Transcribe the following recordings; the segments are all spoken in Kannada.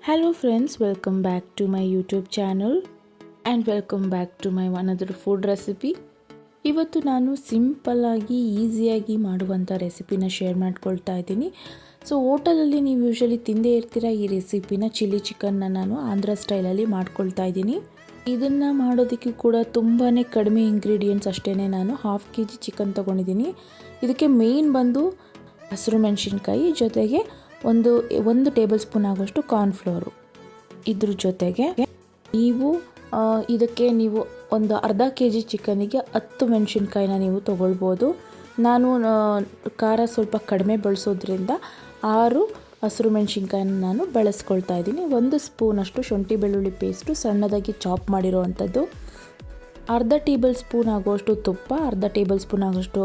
Hello friends, welcome back to my YouTube channel and welcome back to my another food recipe. ಇವತ್ತು ನಾನು ಸಿಂಪಲ್ ಆಗಿ ಈಸಿಯಾಗಿ ಮಾಡುವಂಥ ರೆಸಿಪಿನ ಶೇರ್ ಮಾಡ್ಕೊಳ್ತಾ ಇದ್ದೀನಿ. ಸೊ ಹೋಟೆಲಲ್ಲಿ ನೀವು ಯೂಶಲಿ ತಿಂದೇ ಇರ್ತೀರಾ ಈ ರೆಸಿಪಿನ. ಚಿಲ್ಲಿ ಚಿಕನ್ನ ನಾನು ಆಂಧ್ರ ಸ್ಟೈಲಲ್ಲಿ ಮಾಡ್ಕೊಳ್ತಾ ಇದ್ದೀನಿ. ಇದನ್ನು ಮಾಡೋದಕ್ಕೆ ಕೂಡ ತುಂಬಾ ಕಡಿಮೆ ಇಂಗ್ರೀಡಿಯೆಂಟ್ಸ್ ಅಷ್ಟೇ. ನಾನು 1/2 kg ಚಿಕನ್ ತೊಗೊಂಡಿದ್ದೀನಿ. ಇದಕ್ಕೆ ಮೇನ್ ಬಂದು ಹಸಿರು ಮೆಣಸಿನ್ಕಾಯಿ ಜೊತೆಗೆ ಒಂದು ಟೇಬಲ್ ಸ್ಪೂನ್ ಆಗೋಷ್ಟು ಕಾರ್ನ್ಫ್ಲೋರು. ಇದ್ರ ಜೊತೆಗೆ ಇದಕ್ಕೆ ನೀವು ಒಂದು ಅರ್ಧ kg ಚಿಕನಿಗೆ 10 ಮೆಣಸಿನ್ಕಾಯಿನ ನೀವು ತೊಗೊಳ್ಬೋದು. ನಾನು ಖಾರ ಸ್ವಲ್ಪ ಕಡಿಮೆ ಬಳಸೋದ್ರಿಂದ 6 ಹಸಿರು ಮೆಣಸಿನ್ಕಾಯಿನ ನಾನು ಬಳಸ್ಕೊಳ್ತಾ ಇದ್ದೀನಿ. 1 ಸ್ಪೂನಷ್ಟು ಶುಂಠಿ ಬೆಳ್ಳುಳ್ಳಿ ಪೇಸ್ಟು ಸಣ್ಣದಾಗಿ ಚಾಪ್ ಮಾಡಿರೋ ಅಂಥದ್ದು, ಅರ್ಧ ಟೇಬಲ್ ಸ್ಪೂನ್ ಆಗೋಷ್ಟು ತುಪ್ಪ, ಅರ್ಧ ಟೇಬಲ್ ಸ್ಪೂನ್ ಆಗೋಷ್ಟು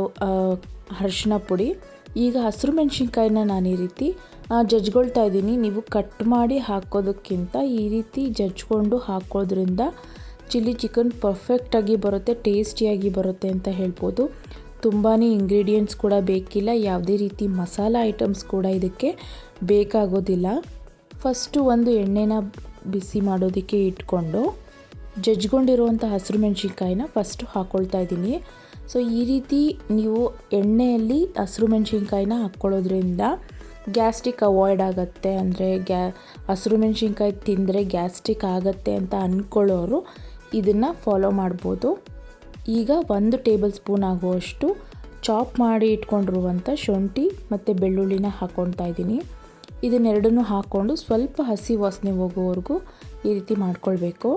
ಅರಿಶಿನ ಪುಡಿ. ಈಗ ಹಸಿರು ಮೆಣಸಿನ್ಕಾಯಿನ ನಾನು ಈ ರೀತಿ ಜಜ್ಕೊಳ್ತಾ ಇದ್ದೀನಿ. ನೀವು ಕಟ್ ಮಾಡಿ ಹಾಕೋದಕ್ಕಿಂತ ಈ ರೀತಿ ಜಜ್ಕೊಂಡು ಹಾಕೋದ್ರಿಂದ ಚಿಲ್ಲಿ ಚಿಕನ್ ಪರ್ಫೆಕ್ಟಾಗಿ ಬರುತ್ತೆ, ಟೇಸ್ಟಿಯಾಗಿ ಬರುತ್ತೆ ಅಂತ ಹೇಳ್ಬೋದು. ತುಂಬಾ ಇಂಗ್ರೀಡಿಯೆಂಟ್ಸ್ ಕೂಡ ಬೇಕಿಲ್ಲ, ಯಾವುದೇ ರೀತಿ ಮಸಾಲ ಐಟಮ್ಸ್ ಕೂಡ ಇದಕ್ಕೆ ಬೇಕಾಗೋದಿಲ್ಲ. ಫಸ್ಟು ಒಂದು ಎಣ್ಣೆನ ಬಿಸಿ ಮಾಡೋದಕ್ಕೆ ಇಟ್ಕೊಂಡು ಜಜ್ಕೊಂಡಿರುವಂಥ ಹಸಿರು ಮೆಣಸಿನ್ಕಾಯಿನ ಫಸ್ಟು ಹಾಕ್ಕೊಳ್ತಾ ಇದ್ದೀನಿ. ಸೊ ಈ ರೀತಿ ನೀವು ಎಣ್ಣೆಯಲ್ಲಿ ಹಸಿರು ಮೆಣಸಿನ್ಕಾಯಿನ ಹಾಕ್ಕೊಳ್ಳೋದ್ರಿಂದ ಗ್ಯಾಸ್ಟ್ರಿಕ್ ಅವಾಯ್ಡ್ ಆಗುತ್ತೆ. ಅಂದರೆ ಹಸಿರು ಮೆಣಸಿನ್ಕಾಯಿ ತಿಂದರೆ ಗ್ಯಾಸ್ಟ್ರಿಕ್ ಆಗುತ್ತೆ ಅಂತ ಅಂದ್ಕೊಳ್ಳೋರು ಇದನ್ನು ಫಾಲೋ ಮಾಡ್ಬೋದು. ಈಗ 1 ಟೇಬಲ್ ಸ್ಪೂನ್ ಆಗುವಷ್ಟು ಚಾಪ್ ಮಾಡಿ ಇಟ್ಕೊಂಡಿರುವಂಥ ಶುಂಠಿ ಮತ್ತು ಬೆಳ್ಳುಳ್ಳಿನ ಹಾಕ್ಕೊಳ್ತಾ ಇದ್ದೀನಿ. ಇದನ್ನೆರಡನ್ನೂ ಹಾಕ್ಕೊಂಡು ಸ್ವಲ್ಪ ಹಸಿ ವಾಸನೆ ಹೋಗೋವರೆಗೂ ಈ ರೀತಿ ಮಾಡ್ಕೊಳ್ಬೇಕು.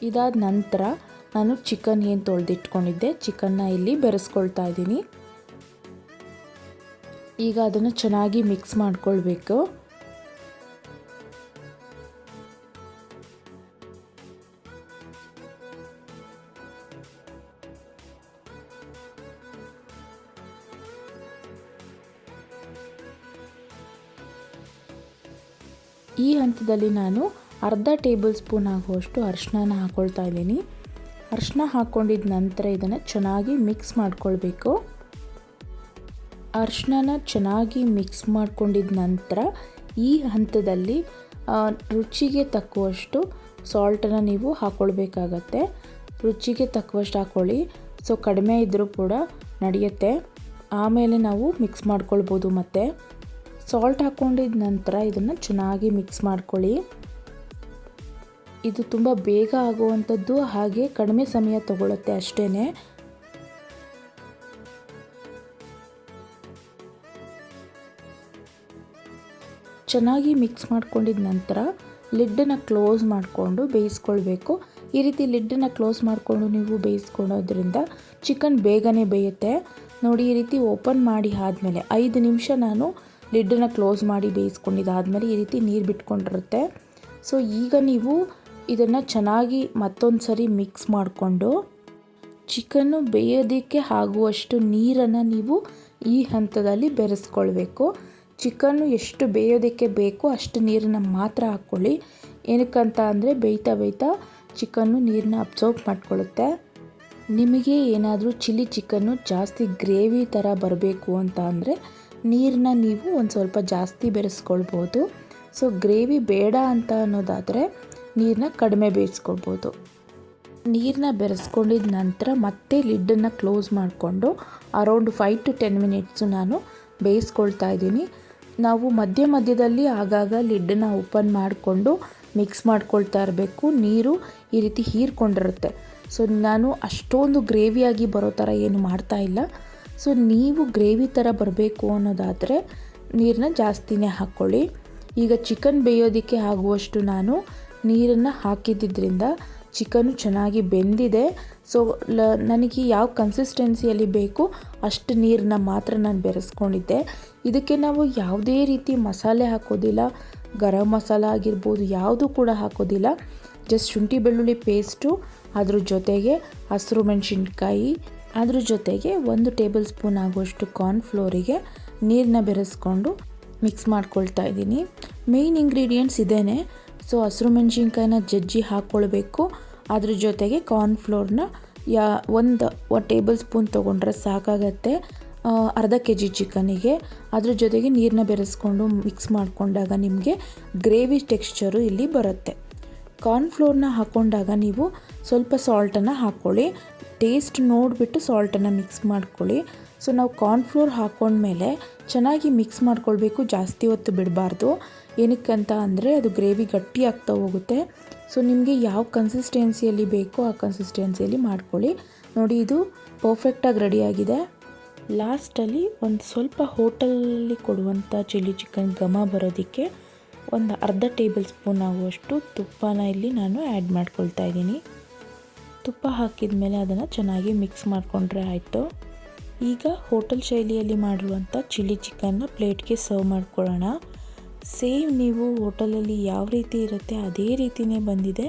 ಇದಾದ ನಂತರ ನಾನು ಚಿಕನ್ ಏನು ತೊಳೆದಿಟ್ಕೊಂಡಿದ್ದೆ ಚಿಕನ್ನ ಇಲ್ಲಿ ಬೆರೆಸ್ಕೊಳ್ತಾ ಇದ್ದೀನಿ. ಈಗ ಅದನ್ನು ಚೆನ್ನಾಗಿ ಮಿಕ್ಸ್ ಮಾಡ್ಕೊಳ್ಬೇಕು. ಈ ಹಂತದಲ್ಲಿ ನಾನು ಅರ್ಧ ಟೇಬಲ್ ಸ್ಪೂನ್ ಆಗುವಷ್ಟು ಅರಿಶಿನ ಹಾಕ್ಕೊಳ್ತಾ ಇದ್ದೀನಿ. ಅರಿಶಿನ ಹಾಕ್ಕೊಂಡಿದ್ದ ನಂತರ ಇದನ್ನು ಚೆನ್ನಾಗಿ ಮಿಕ್ಸ್ ಮಾಡ್ಕೊಳ್ಬೇಕು. ಅರಿಶಿನ ಚೆನ್ನಾಗಿ ಮಿಕ್ಸ್ ಮಾಡ್ಕೊಂಡಿದ್ದ ನಂತರ ಈ ಹಂತದಲ್ಲಿ ರುಚಿಗೆ ತಕ್ಕುವಷ್ಟು ಸಾಲ್ಟನ್ನು ನೀವು ಹಾಕ್ಕೊಳ್ಬೇಕಾಗತ್ತೆ. ರುಚಿಗೆ ತಕ್ಕುವಷ್ಟು ಹಾಕ್ಕೊಳ್ಳಿ. ಸೊ ಕಡಿಮೆ ಇದ್ದರೂ ಕೂಡ ನಡೆಯುತ್ತೆ, ಆಮೇಲೆ ನಾವು ಮಿಕ್ಸ್ ಮಾಡ್ಕೊಳ್ಬೋದು. ಮತ್ತು ಸಾಲ್ಟ್ ಹಾಕ್ಕೊಂಡಿದ್ದ ನಂತರ ಇದನ್ನು ಚೆನ್ನಾಗಿ ಮಿಕ್ಸ್ ಮಾಡ್ಕೊಳ್ಳಿ. ಇದು ತುಂಬ ಬೇಗ ಆಗುವಂಥದ್ದು, ಹಾಗೆ ಕಡಿಮೆ ಸಮಯ ತಗೊಳ್ಳುತ್ತೆ ಅಷ್ಟೇ. ಚೆನ್ನಾಗಿ ಮಿಕ್ಸ್ ಮಾಡ್ಕೊಂಡಿದ್ದ ನಂತರ ಲಿಡ್ಡನ್ನು ಕ್ಲೋಸ್ ಮಾಡಿಕೊಂಡು ಬೇಯಿಸ್ಕೊಳ್ಬೇಕು. ಈ ರೀತಿ ಲಿಡ್ಡನ್ನು ಕ್ಲೋಸ್ ಮಾಡಿಕೊಂಡು ನೀವು ಬೇಯಿಸ್ಕೊಳ್ಳೋದ್ರಿಂದ ಚಿಕನ್ ಬೇಗನೆ ಬೇಯುತ್ತೆ. ನೋಡಿ, ಈ ರೀತಿ ಓಪನ್ ಮಾಡಿ ಆದಮೇಲೆ 5 ನಿಮಿಷ ನಾನು ಲಿಡ್ಡನ್ನು ಕ್ಲೋಸ್ ಮಾಡಿ ಬೇಯಿಸ್ಕೊಂಡಿದ್ದಾದಮೇಲೆ ಈ ರೀತಿ ನೀರು ಬಿಟ್ಕೊಂಡಿರುತ್ತೆ. ಸೊ ಈಗ ನೀವು ಇದನ್ನು ಚೆನ್ನಾಗಿ ಮತ್ತೊಂದು ಸರಿ ಮಿಕ್ಸ್ ಮಾಡಿಕೊಂಡು ಚಿಕನ್ನು ಬೇಯೋದಕ್ಕೆ ಆಗುವಷ್ಟು ನೀರನ್ನು ನೀವು ಈ ಹಂತದಲ್ಲಿ ಬೆರೆಸ್ಕೊಳ್ಬೇಕು. ಚಿಕನ್ನು ಎಷ್ಟು ಬೇಯೋದಕ್ಕೆ ಬೇಕೋ ಅಷ್ಟು ನೀರನ್ನು ಮಾತ್ರ ಹಾಕ್ಕೊಳ್ಳಿ. ಏನಕ್ಕಂತ ಅಂದರೆ ಬೇಯ್ತಾ ಚಿಕನ್ನು ನೀರನ್ನ ಅಬ್ಸರ್ವ್ ಮಾಡ್ಕೊಳ್ಳುತ್ತೆ. ನಿಮಗೆ ಏನಾದರೂ ಚಿಲ್ಲಿ ಚಿಕನ್ನು ಜಾಸ್ತಿ ಗ್ರೇವಿ ಥರ ಬರಬೇಕು ಅಂತ ಅಂದರೆ ನೀರನ್ನ ನೀವು ಒಂದು ಸ್ವಲ್ಪ ಜಾಸ್ತಿ ಬೆರೆಸ್ಕೊಳ್ಬೋದು. ಸೊ ಗ್ರೇವಿ ಬೇಡ ಅಂತ ಅನ್ನೋದಾದರೆ ನೀರನ್ನ ಕಡಿಮೆ ಬೇಯಿಸ್ಕೊಳ್ಬೋದು. ನೀರನ್ನ ಬೆರೆಸ್ಕೊಂಡಿದ್ದ ನಂತರ ಮತ್ತೆ ಲಿಡ್ಡನ್ನು ಕ್ಲೋಸ್ ಮಾಡಿಕೊಂಡು ಅರೌಂಡ್ 5 to 10 ಮಿನಿಟ್ಸು ನಾನು ಬೇಯಿಸ್ಕೊಳ್ತಾ ಇದ್ದೀನಿ. ನಾವು ಮಧ್ಯದಲ್ಲಿ ಆಗಾಗ ಲಿಡ್ಡನ್ನು ಓಪನ್ ಮಾಡಿಕೊಂಡು ಮಿಕ್ಸ್ ಮಾಡ್ಕೊಳ್ತಾ ಇರಬೇಕು. ನೀರು ಈ ರೀತಿ ಹೀರ್ಕೊಂಡಿರುತ್ತೆ. ಸೊ ನಾನು ಅಷ್ಟೊಂದು ಗ್ರೇವಿಯಾಗಿ ಬರೋ ಥರ ಏನು ಮಾಡ್ತಾ ಇಲ್ಲ. ಸೊ ನೀವು ಗ್ರೇವಿ ಥರ ಬರಬೇಕು ಅನ್ನೋದಾದರೆ ನೀರನ್ನ ಜಾಸ್ತಿನೇ ಹಾಕ್ಕೊಳ್ಳಿ. ಈಗ ಚಿಕನ್ ಬೇಯೋದಕ್ಕೆ ಆಗುವಷ್ಟು ನಾನು ನೀರನ್ನು ಹಾಕಿದ್ದರಿಂದ ಚಿಕನ್ನು ಚೆನ್ನಾಗಿ ಬೆಂದಿದೆ. ಸೊ ನನಗೆ ಯಾವ ಕನ್ಸಿಸ್ಟೆನ್ಸಿಯಲ್ಲಿ ಬೇಕು ಅಷ್ಟು ನೀರನ್ನ ಮಾತ್ರ ನಾನು ಬೆರೆಸ್ಕೊಂಡಿದ್ದೆ. ಇದಕ್ಕೆ ನಾವು ಯಾವುದೇ ರೀತಿ ಮಸಾಲೆ ಹಾಕೋದಿಲ್ಲ, ಗರಂ ಮಸಾಲ ಆಗಿರ್ಬೋದು ಯಾವುದು ಕೂಡ ಹಾಕೋದಿಲ್ಲ. ಜಸ್ಟ್ ಶುಂಠಿ ಬೆಳ್ಳುಳ್ಳಿ ಪೇಸ್ಟು, ಅದ್ರ ಜೊತೆಗೆ ಹಸಿರು ಮೆಣಸಿನ್ಕಾಯಿ, ಅದ್ರ ಜೊತೆಗೆ 1 ಟೇಬಲ್ ಸ್ಪೂನ್ ಆಗುವಷ್ಟು ಕಾರ್ನ್ಫ್ಲೋರಿಗೆ ನೀರನ್ನ ಬೆರೆಸ್ಕೊಂಡು ಮಿಕ್ಸ್ ಮಾಡ್ಕೊಳ್ತಾ ಇದ್ದೀನಿ. ಮೇಯ್ನ್ ಇಂಗ್ರೀಡಿಯೆಂಟ್ಸ್ ಇದೇನೆ. ಸೊ ಹಸಿರು ಮೆಣಸಿನ್ಕಾಯಿನ ಜಜ್ಜಿ ಹಾಕ್ಕೊಳ್ಬೇಕು. ಅದ್ರ ಜೊತೆಗೆ ಕಾರ್ನ್ಫ್ಲೋರ್ನ 1 ಟೇಬಲ್ ಸ್ಪೂನ್ ತೊಗೊಂಡ್ರೆ ಸಾಕಾಗತ್ತೆ. ಅರ್ಧ ಕೆ ಜಿ ಚಿಕನಿಗೆ. ಅದ್ರ ಜೊತೆಗೆ ನೀರನ್ನ ಬೆರೆಸ್ಕೊಂಡು ಮಿಕ್ಸ್ ಮಾಡಿಕೊಂಡಾಗ ನಿಮಗೆ ಗ್ರೇವಿ ಟೆಕ್ಸ್ಚರು ಇಲ್ಲಿ ಬರುತ್ತೆ. ಕಾರ್ನ್ಫ್ಲೋರ್ನ ಹಾಕ್ಕೊಂಡಾಗ ನೀವು ಸ್ವಲ್ಪ ಸಾಲ್ಟನ್ನು ಹಾಕ್ಕೊಳ್ಳಿ. ಟೇಸ್ಟ್ ನೋಡಿಬಿಟ್ಟು ಸಾಲ್ಟನ್ನು ಮಿಕ್ಸ್ ಮಾಡ್ಕೊಳ್ಳಿ. ಸೊ ನಾವು ಕಾರ್ನ್ಫ್ಲೋರ್ ಹಾಕ್ಕೊಂಡ್ಮೇಲೆ ಚೆನ್ನಾಗಿ ಮಿಕ್ಸ್ ಮಾಡ್ಕೊಳ್ಬೇಕು, ಜಾಸ್ತಿ ಹೊತ್ತು ಬಿಡಬಾರ್ದು. ಏನಕ್ಕಂತ ಅಂದರೆ ಅದು ಗ್ರೇವಿ ಗಟ್ಟಿ ಆಗ್ತಾ ಹೋಗುತ್ತೆ. ಸೊ ನಿಮಗೆ ಯಾವ ಕನ್ಸಿಸ್ಟೆನ್ಸಿಯಲ್ಲಿ ಬೇಕೋ ಆ ಕನ್ಸಿಸ್ಟೆನ್ಸಿಯಲ್ಲಿ ಮಾಡ್ಕೊಳ್ಳಿ. ನೋಡಿ, ಇದು ಪರ್ಫೆಕ್ಟಾಗಿ ರೆಡಿಯಾಗಿದೆ. ಲಾಸ್ಟಲ್ಲಿ ಒಂದು ಸ್ವಲ್ಪ ಹೋಟೆಲಲ್ಲಿ ಕೊಡುವಂಥ ಚಿಲ್ಲಿ ಚಿಕನ್ ಘಮ ಬರೋದಕ್ಕೆ ಒಂದು ಅರ್ಧ ಟೇಬಲ್ ಸ್ಪೂನ್ ಆಗುವಷ್ಟು ತುಪ್ಪನ ಇಲ್ಲಿ ನಾನು ಆ್ಯಡ್ ಮಾಡ್ಕೊಳ್ತಾ ಇದ್ದೀನಿ. ತುಪ್ಪ ಹಾಕಿದ ಮೇಲೆ ಅದನ್ನು ಚೆನ್ನಾಗಿ ಮಿಕ್ಸ್ ಮಾಡಿಕೊಂಡ್ರೆ ಆಯಿತು. ಈಗ ಹೋಟೆಲ್ ಶೈಲಿಯಲ್ಲಿ ಮಾಡಿರುವಂಥ ಚಿಲ್ಲಿ ಚಿಕನ್ನ ಪ್ಲೇಟ್ಗೆ ಸರ್ವ್ ಮಾಡ್ಕೊಳ್ಳೋಣ. ಸೇಮ್ ನೀವು ಹೋಟೆಲಲ್ಲಿ ಯಾವ ರೀತಿ ಇರುತ್ತೆ ಅದೇ ರೀತಿಯೇ ಬಂದಿದೆ.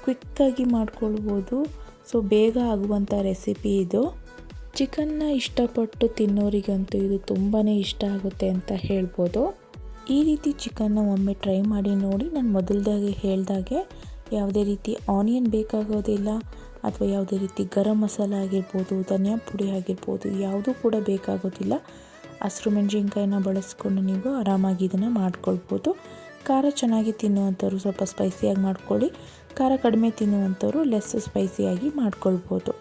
ಕ್ವಿಕ್ಕಾಗಿ ಮಾಡ್ಕೊಳ್ಬೋದು. ಸೊ ಬೇಗ ಆಗುವಂಥ ರೆಸಿಪಿ ಇದು. ಚಿಕನ್ನ ಇಷ್ಟಪಟ್ಟು ತಿನ್ನೋರಿಗಂತೂ ಇದು ತುಂಬಾ ಇಷ್ಟ ಆಗುತ್ತೆ ಅಂತ ಹೇಳ್ಬೋದು. ಈ ರೀತಿ ಚಿಕನ್ನ ಒಮ್ಮೆ ಟ್ರೈ ಮಾಡಿ ನೋಡಿ. ನಾನು ಮೊದಲದಾಗೆ ಹೇಳ್ದಾಗೆ ಯಾವುದೇ ರೀತಿ ಆನಿಯನ್ ಬೇಕಾಗೋದಿಲ್ಲ, ಅಥವಾ ಯಾವುದೇ ರೀತಿ ಗರಂ ಮಸಾಲ ಆಗಿರ್ಬೋದು, ಧನಿಯಾ ಪುಡಿ ಆಗಿರ್ಬೋದು, ಯಾವುದೂ ಕೂಡ ಬೇಕಾಗೋದಿಲ್ಲ. ಹಸಿರು ಮೆಣಸಿನ್ಕಾಯಿನ ಬಳಸ್ಕೊಂಡು ನೀವು ಆರಾಮಾಗಿ ಇದನ್ನು ಮಾಡ್ಕೊಳ್ಬೋದು. ಖಾರ ಚೆನ್ನಾಗಿ ತಿನ್ನುವಂಥವ್ರು ಸ್ವಲ್ಪ ಸ್ಪೈಸಿಯಾಗಿ ಮಾಡ್ಕೊಳ್ಳಿ. ಖಾರ ಕಡಿಮೆ ತಿನ್ನುವಂಥವ್ರು ಲೆಸ್ ಸ್ಪೈಸಿಯಾಗಿ ಮಾಡ್ಕೊಳ್ಬೋದು.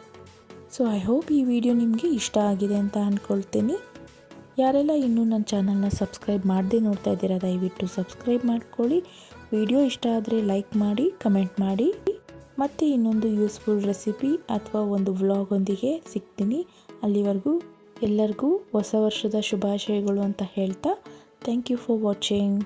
ಸೊ ಐ ಹೋಪ್ ಈ ವಿಡಿಯೋ ನಿಮಗೆ ಇಷ್ಟ ಆಗಿದೆ ಅಂತ ಅಂದ್ಕೊಳ್ತೀನಿ. ಯಾರೆಲ್ಲ ಇನ್ನೂ ನನ್ನ ಚಾನಲ್ನ ಸಬ್ಸ್ಕ್ರೈಬ್ ಮಾಡದೆ ನೋಡ್ತಾ ಇದ್ದೀರಾ, ದಯವಿಟ್ಟು ಸಬ್ಸ್ಕ್ರೈಬ್ ಮಾಡ್ಕೊಳ್ಳಿ. ವಿಡಿಯೋ ಇಷ್ಟ ಆದರೆ ಲೈಕ್ ಮಾಡಿ, ಕಮೆಂಟ್ ಮಾಡಿ. ಮತ್ತು ಇನ್ನೊಂದು ಯೂಸ್ಫುಲ್ ರೆಸಿಪಿ ಅಥವಾ ಒಂದು ವ್ಲಾಗೊಂದಿಗೆ ಸಿಗ್ತೀನಿ. ಅಲ್ಲಿವರೆಗೂ ಎಲ್ಲರಿಗೂ ಹೊಸ ವರ್ಷದ ಶುಭಾಶಯಗಳು ಅಂತ ಹೇಳ್ತಾ ಥ್ಯಾಂಕ್ ಯು ಫಾರ್ ವಾಚಿಂಗ್.